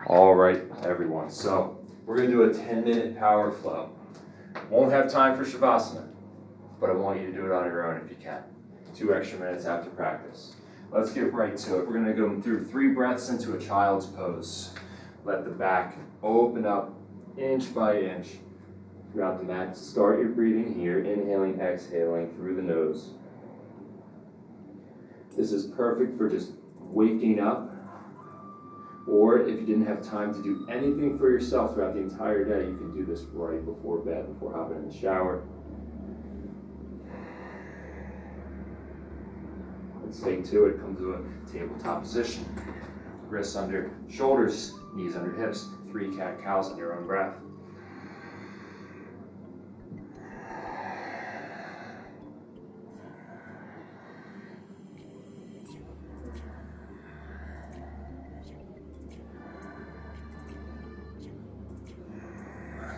All right, everyone. So we're gonna do a 10-minute power flow. Won't have time for Shavasana, but I want you to do it on your own if you can. 2 extra minutes after practice. Let's get right to it. We're gonna go through 3 breaths into a child's pose. Let the back open up inch by inch throughout the mat. Start your breathing here, inhaling, exhaling through the nose. This is perfect for just waking up, or if you didn't have time to do anything for yourself throughout the entire day, you can do this right before bed, before hopping in the shower. Let's take 2 it. Come to a tabletop position. Wrists under shoulders, knees under hips. 3 cat-cows on your own breath.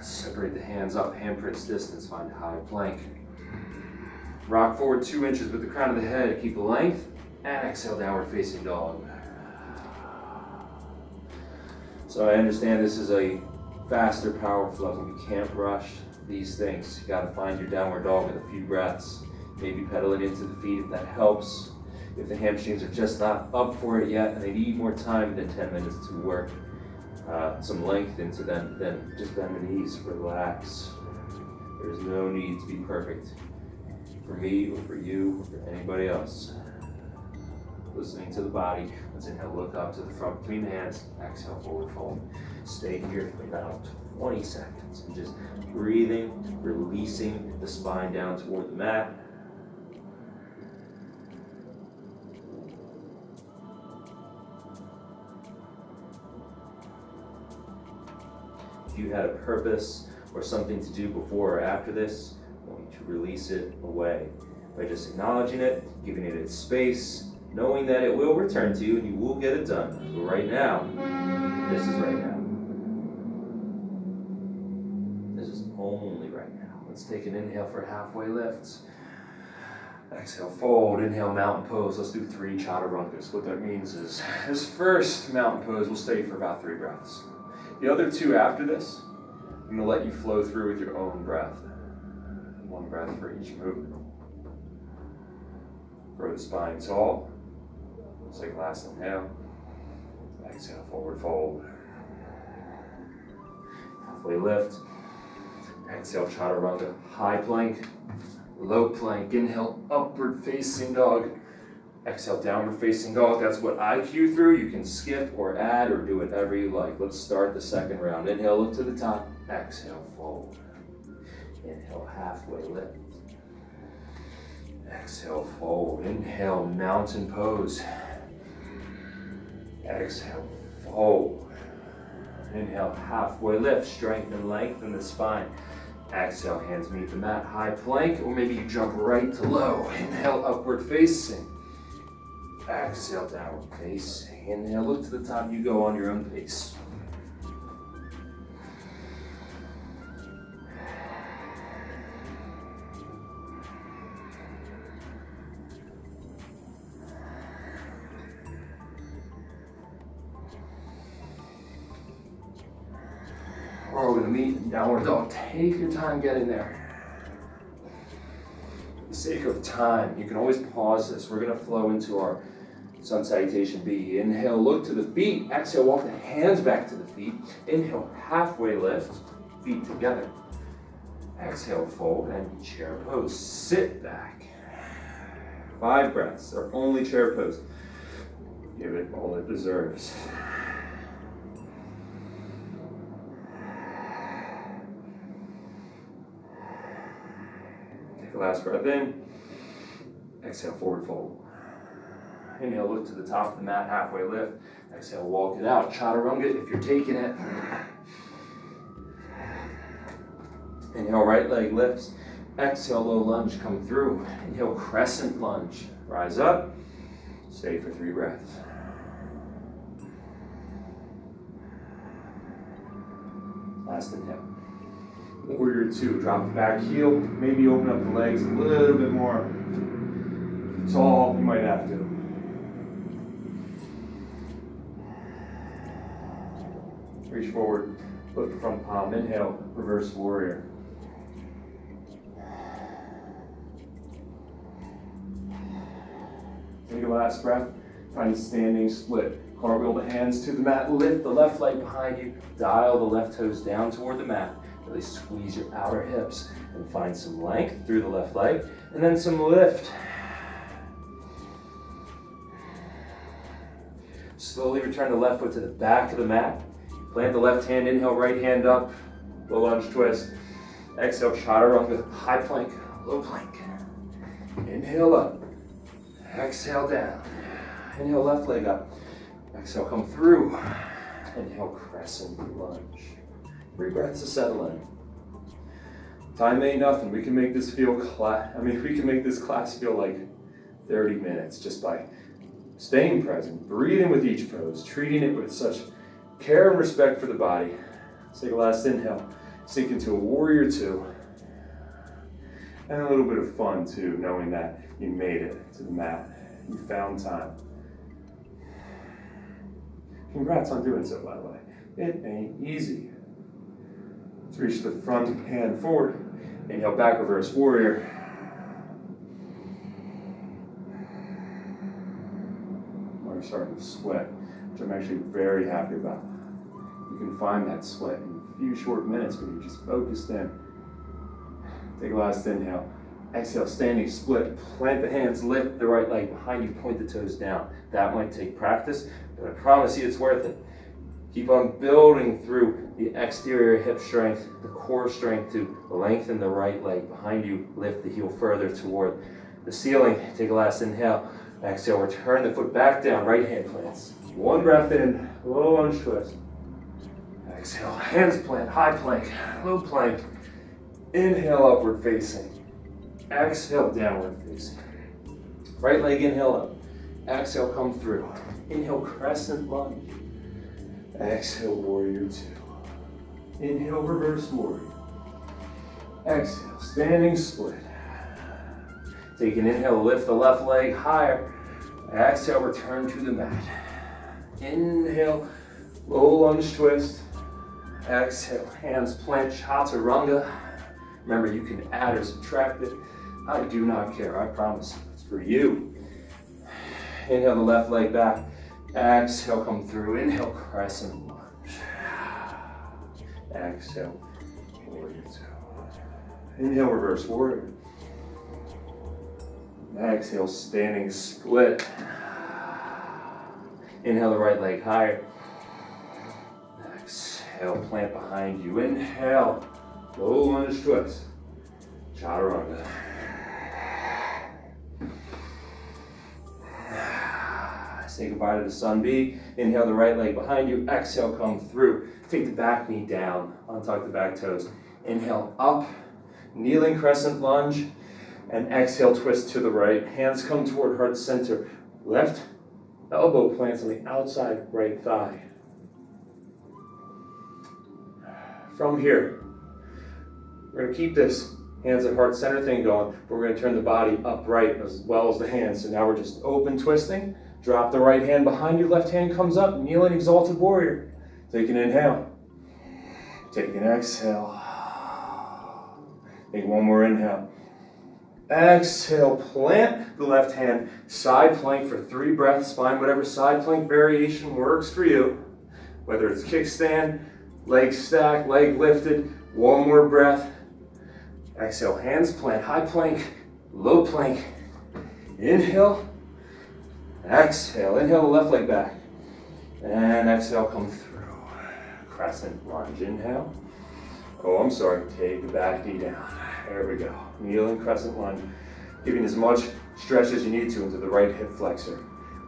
Separate the hands up, handprints distance, find a high plank. Rock forward 2 inches with the crown of the head, keep the length, and exhale, downward facing dog. So I understand this is a faster power flow. You can't rush these things. You gotta find your downward dog with a few breaths. Maybe pedal it into the feet if that helps. If the hamstrings are just not up for it yet and they need more time than 10 minutes to work some length into them, then just bend the knees, relax. There's no need to be perfect for me or for you or for anybody else. Listening to the body. Let's inhale, look up to the front between the hands. Exhale, forward fold. Stay here for about 20 seconds. And just breathing, releasing the spine down toward the mat. If you had a purpose or something to do before or after this, I want you to release it away by just acknowledging it, giving it its space, knowing that it will return to you and you will get it done. But right now, this is right now. This is only right now. Let's take an inhale for halfway lifts. Exhale, fold. Inhale, mountain pose. Let's do 3 chaturangas. What that means is this first mountain pose will stay for about 3 breaths. The other 2 after this, I'm gonna let you flow through with your own breath. 1 breath for each movement. Grow the spine tall. Let's take last inhale. Exhale, forward fold. Halfway lift. Exhale, chaturanga. High plank, low plank. Inhale, upward facing dog. Exhale, downward facing dog. That's what I cue through. You can skip or add or do whatever you like. Let's start the second round. Inhale, look to the top. Exhale, fold. Inhale, halfway lift. Exhale, fold. Inhale, mountain pose. Exhale, fold. Inhale, halfway lift. Strengthen and lengthen the spine. Exhale, hands meet the mat. High plank, or maybe you jump right to low. Inhale, upward facing. Exhale, downward facing. Inhale, look to the top. You go on your own pace. We're going to meet in downward dog. Take your time getting there. For the sake of time, you can always pause this. We're going to flow into our sun salutation B. Inhale, look to the feet. Exhale, walk the hands back to the feet. Inhale, halfway lift, feet together. Exhale, fold, and chair pose. Sit back. 5 breaths, or only chair pose. Give it all it deserves. Last breath in. Exhale, forward fold. Inhale, look to the top of the mat, halfway lift. Exhale, walk it out. Chaturanga if you're taking it. Inhale, right leg lifts. Exhale, low lunge, come through. Inhale, crescent lunge. Rise up. Stay for 3 breaths. Last inhale. Warrior 2, drop the back heel, maybe open up the legs a little bit more. Tall, you might have to. Reach forward, flip the front palm, inhale, reverse warrior. Take a last breath, find a standing split. Cartwheel the hands to the mat, lift the left leg behind you, dial the left toes down toward the mat. Really squeeze your outer hips and find some length through the left leg, and then some lift. Slowly return the left foot to the back of the mat. Plant the left hand, inhale, right hand up, low lunge twist. Exhale, chaturanga, high plank, low plank. Inhale up, exhale down. Inhale, left leg up. Exhale, come through. Inhale, crescent lunge. 3 breaths to settle in. Time ain't nothing. We can make this we can make this class feel like 30 minutes just by staying present, breathing with each pose, treating it with such care and respect for the body. Let's take a last inhale. Sink into a warrior 2. And a little bit of fun too, knowing that you made it to the mat. You found time. Congrats on doing so, by the way. It ain't easy. Let's reach the front hand forward. Inhale, back reverse warrior. We're starting to sweat, which I'm actually very happy about. You can find that sweat in a few short minutes when you're just focused in. Take a last inhale. Exhale, standing split. Plant the hands, lift the right leg behind you, point the toes down. That might take practice, but I promise you it's worth it. Keep on building through the exterior hip strength, the core strength to lengthen the right leg behind you. Lift the heel further toward the ceiling. Take a last inhale. Exhale, return the foot back down, right hand plants. 1 breath in, low lunge twist. Exhale, hands plant, high plank, low plank. Inhale, upward facing. Exhale, downward facing. Right leg, inhale up. Exhale, come through. Inhale, crescent lunge. Exhale, warrior 2. Inhale, reverse warrior. Exhale, standing split. Take an inhale, lift the left leg higher. Exhale, return to the mat. Inhale, low lunge twist. Exhale, hands plant, chaturanga. Remember, you can add or subtract it. I do not care, I promise. It's for you. Inhale the left leg back. Exhale, come through. Inhale, crescent lunge. Exhale, warrior 2. Inhale, reverse warrior. Exhale, standing split. Inhale the right leg higher. Exhale, plant behind you. Inhale, low lunge twist. Chaturanga. Say goodbye to the sun B. Inhale the right leg behind you. Exhale, come through. Take the back knee down. Untuck the back toes. Inhale up. Kneeling crescent lunge. And exhale, twist to the right. Hands come toward heart center. Left elbow plants on the outside right thigh. From here, we're going to keep this hands at heart center thing going, but we're going to turn the body upright as well as the hands. So now we're just open twisting. Drop the right hand behind you, left hand comes up, kneeling exalted warrior. Take an inhale. Take an exhale. Take one more inhale. Exhale, plant the left hand, side plank for 3 breaths. Find whatever side plank variation works for you. Whether it's kickstand, leg stack, leg lifted, 1 more breath. Exhale, hands plant, high plank, low plank. Inhale. Exhale, inhale the left leg back. And exhale, come through. Crescent lunge, inhale. Oh, I'm sorry, take the back knee down. There we go. Kneeling crescent lunge. Giving as much stretch as you need to into the right hip flexor.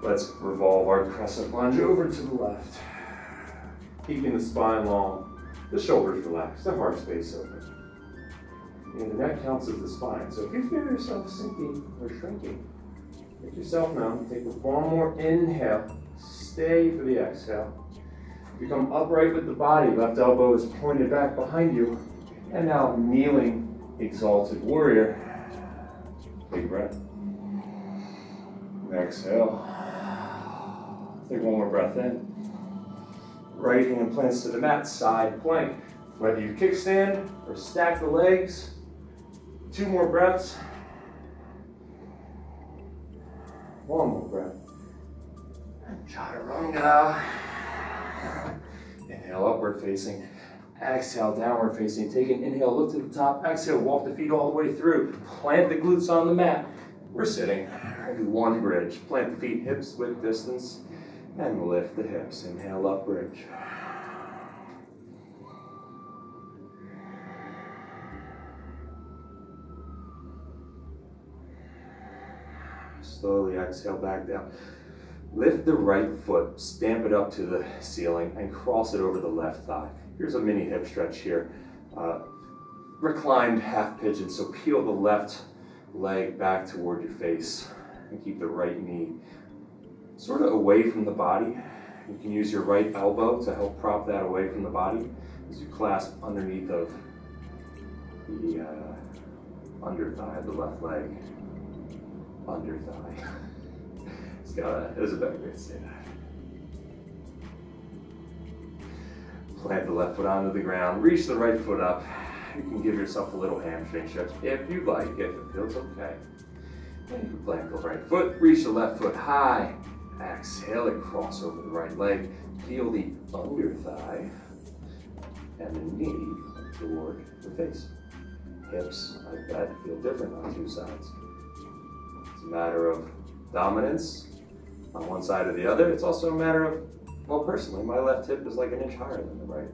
Let's revolve our crescent lunge over to the left. Keeping the spine long, the shoulders relaxed, the heart space open. And the neck counts as the spine. So if you feel yourself sinking or shrinking, make yourself known. Take 1 more inhale. Stay for the exhale. Become upright with the body. Left elbow is pointed back behind you. And now kneeling exalted warrior. Big breath. Exhale. Take 1 more breath in. Right hand plants to the mat, side plank. Whether you kickstand or stack the legs, 2 more breaths. 1 more breath. Chaturanga. Inhale, upward facing. Exhale, downward facing. Take an inhale, look to the top. Exhale, walk the feet all the way through. Plant the glutes on the mat. We're sitting. Do 1 bridge. Plant the feet hips width distance and lift the hips. Inhale, up bridge. Slowly exhale back down. Lift the right foot, stamp it up to the ceiling, and cross it over the left thigh. Here's a mini hip stretch here. Reclined half pigeon, so peel the left leg back toward your face and keep the right knee sort of away from the body. You can use your right elbow to help prop that away from the body as you clasp underneath of the under thigh of the left leg. Under thigh. There's a better way to say that. Plant the left foot onto the ground, reach the right foot up. You can give yourself a little hamstring stretch if you like, if it feels okay. And you can plant the right foot, reach the left foot high. Exhale and cross over the right leg. Peel the under thigh and the knee toward the face. Hips like that feel different on 2 sides. It's a matter of dominance on one side or the other. It's also a matter of, well, personally, my left hip is like an inch higher than the right.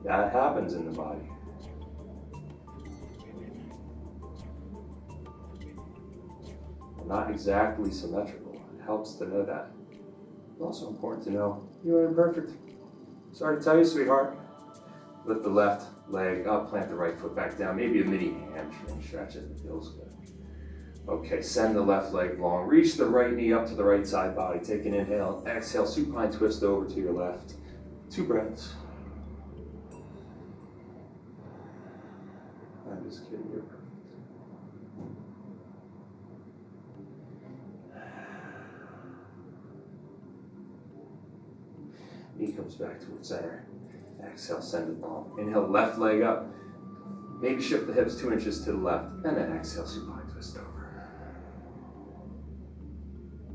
That happens in the body. Not exactly symmetrical. It helps to know that. It's also important to know you are imperfect. Sorry to tell you, sweetheart. Lift the left leg up, plant the right foot back down. Maybe a mini hamstring stretch if it feels good. Okay, send the left leg long. Reach the right knee up to the right side body. Take an inhale. Exhale, supine twist over to your left. 2 breaths. I'm just kidding, you're perfect. Knee comes back towards center. Exhale, send it long. Inhale, left leg up. Maybe shift the hips 2 inches to the left, and then exhale, supine twist over.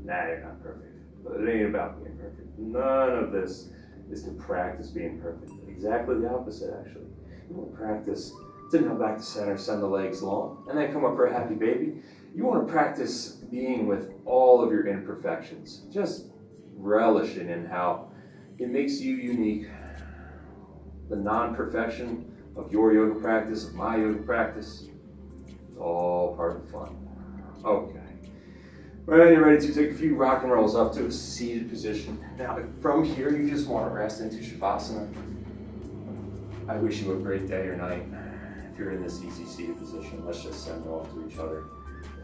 Nah, you're not perfect. But it ain't about being perfect. None of this is to practice being perfect. Exactly the opposite, actually. You want to practice to inhale back to center, send the legs long, and then come up for a happy baby. You want to practice being with all of your imperfections. Just relishing in how it makes you unique. The non-perfection of your yoga practice, of my yoga practice, it's all part of the fun. Okay. Well, you're ready to take a few rock and rolls up to a seated position. Now, from here, you just want to rest into Shavasana. I wish you a great day or night. If you're in this easy seated position, let's just send it off to each other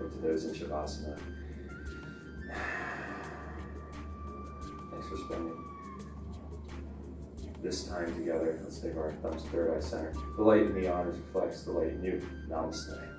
or to those in Shavasana. Thanks for spending this time together. Let's take our thumbs to third eye center. The light in me honors reflects the light in you. Namaste.